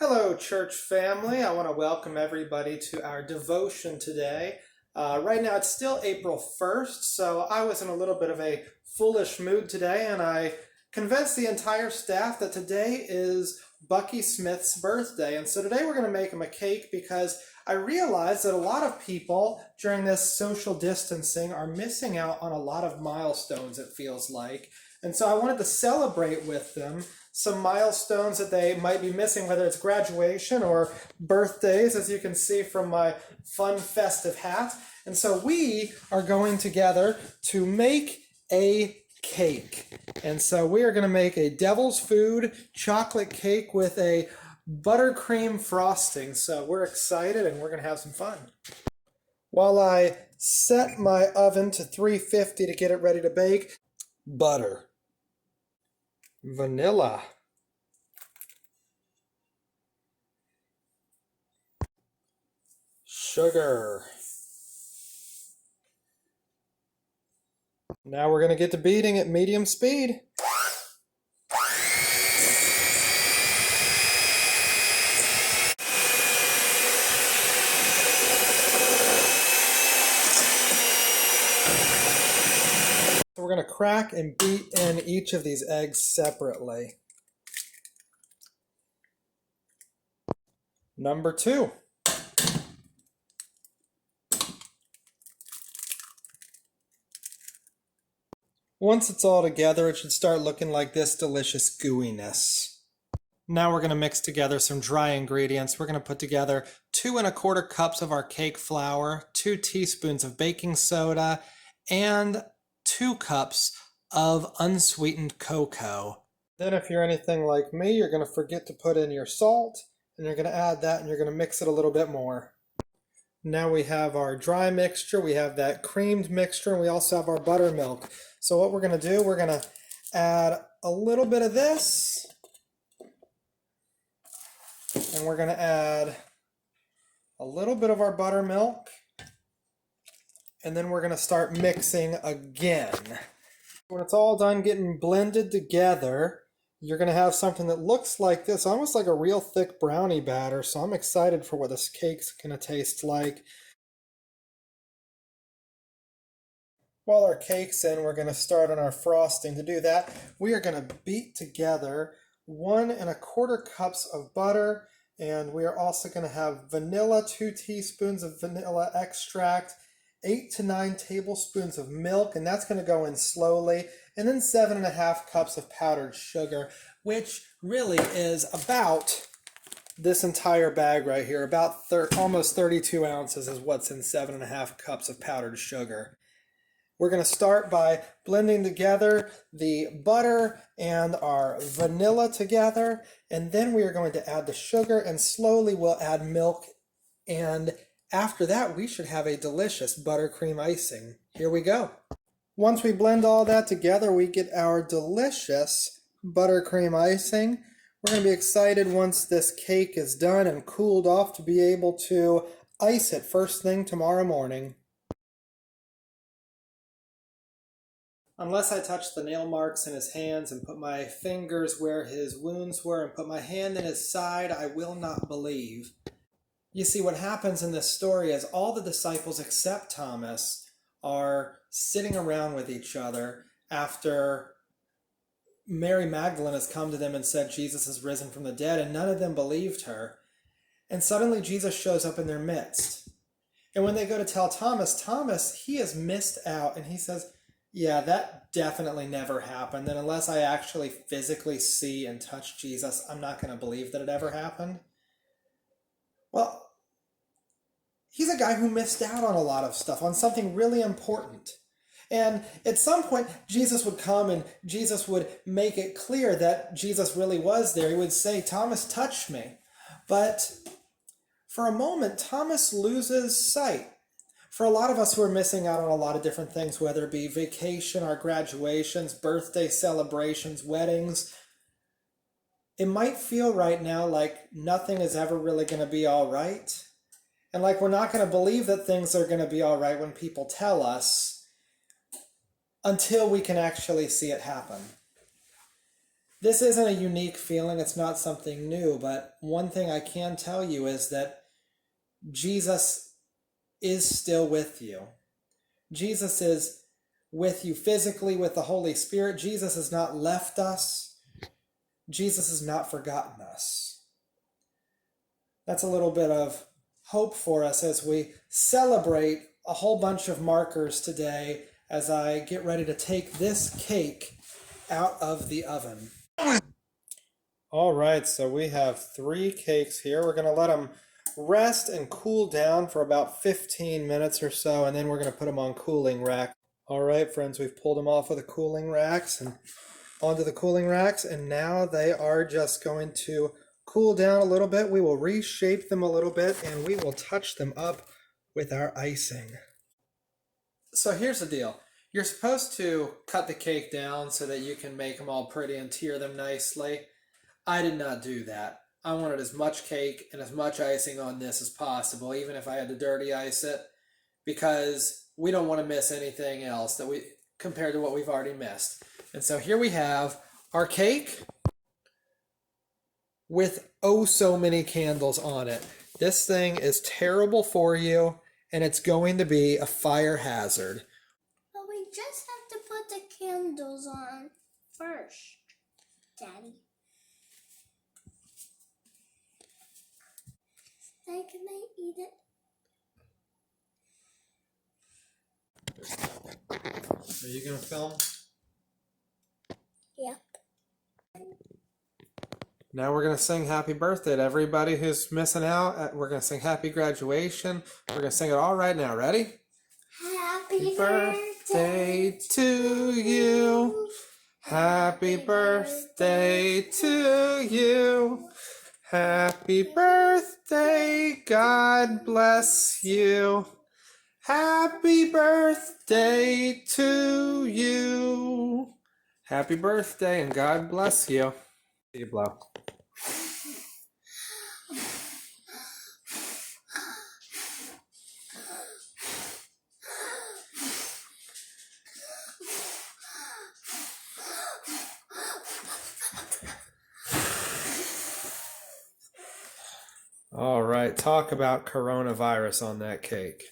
Hello, church family. I want to welcome everybody to our devotion today. Right now, it's still April 1st, so I was in a little bit of a foolish mood today, and I convinced the entire staff that today is Bucky Smith's birthday. And so today we're going to make him a cake because I realized that a lot of people during this social distancing are missing out on a lot of milestones, it feels like. And so I wanted to celebrate with them some milestones that they might be missing, whether it's graduation or birthdays, as you can see from my fun festive hat. And so we are going together to make a cake. And so we are going to make a devil's food chocolate cake with a buttercream frosting. So we're excited and we're going to have some fun. While I set my oven to 350 to get it ready to bake, butter, vanilla, sugar. Now we're going to get to beating at medium speed. So we're going to crack and beat in each of these eggs separately. Number 2. Once it's all together, it should start looking like this delicious gooiness. Now we're going to mix together some dry ingredients. We're going to put together 2 1/4 cups of our cake flour, 2 teaspoons of baking soda, and 2 cups of unsweetened cocoa. Then if you're anything like me, you're going to forget to put in your salt, and you're going to add that and you're going to mix it a little bit more. Now we have our dry mixture, we have that creamed mixture, and we also have our buttermilk. So what we're going to do, we're going to add a little bit of this, and we're going to add a little bit of our buttermilk, and then we're going to start mixing again. When it's all done getting blended together, you're going to have something that looks like this, almost like a real thick brownie batter. So I'm excited for what this cake's going to taste like. While our cake's in, we're going to start on our frosting. To do that, we are going to beat together 1 1/4 cups of butter, and we are also going to have vanilla, 2 teaspoons of vanilla extract, 8 to 9 tablespoons of milk, and that's going to go in slowly, and then 7 1/2 cups of powdered sugar, which really is about this entire bag right here. About almost 32 ounces is what's in 7 1/2 cups of powdered sugar. We're going to start by blending together the butter and our vanilla together, and then we are going to add the sugar, and slowly we'll add milk, and after that we should have a delicious buttercream icing. Here we go. Once we blend all that together, we get our delicious buttercream icing. We're going to be excited once this cake is done and cooled off to be able to ice it first thing tomorrow morning. Unless I touch the nail marks in his hands and put my fingers where his wounds were and put my hand in his side, I will not believe. You see, what happens in this story is all the disciples except Thomas are sitting around with each other after Mary Magdalene has come to them and said Jesus has risen from the dead, and none of them believed her. And suddenly Jesus shows up in their midst. And when they go to tell Thomas, he has missed out, and he says, yeah, that definitely never happened. And unless I actually physically see and touch Jesus, I'm not going to believe that it ever happened. Well, he's a guy who missed out on a lot of stuff, on something really important. And at some point, Jesus would come and Jesus would make it clear that Jesus really was there. He would say, Thomas, touch me. But for a moment, Thomas loses sight. For a lot of us who are missing out on a lot of different things, whether it be vacation, our graduations, birthday celebrations, weddings, it might feel right now like nothing is ever really going to be all right. And like we're not going to believe that things are going to be all right when people tell us until we can actually see it happen. This isn't a unique feeling, it's not something new, but one thing I can tell you is that Jesus is still with you. Jesus is with you physically with the Holy Spirit. Jesus has not left us. Jesus has not forgotten us. That's a little bit of hope for us as we celebrate a whole bunch of markers today as I get ready to take this cake out of the oven. All right, so we have 3 cakes here. We're going to let them rest and cool down for about 15 minutes or so, and then we're going to put them on cooling rack. All right, friends, we've pulled them off of the cooling racks and onto the cooling racks, and now they are just going to cool down a little bit. We will reshape them a little bit, and we will touch them up with our icing. So here's the deal. You're supposed to cut the cake down so that you can make them all pretty and tier them nicely. I did not do that. I wanted as much cake and as much icing on this as possible, even if I had to dirty ice it, because we don't want to miss anything else that we compared to what we've already missed. And so here we have our cake with oh so many candles on it. This thing is terrible for you, and it's going to be a fire hazard. But we just have to put the candles on first, Daddy. Then can I eat it? Are you going to film? Yep. Now we're going to sing happy birthday to everybody who's missing out. We're going to sing happy graduation. We're going to sing it all right now. Ready? Happy Birthday to you. Happy birthday to you. Happy birthday, God bless you. Happy birthday to you. Happy birthday and God bless you. See you blow. All right, talk about coronavirus on that cake.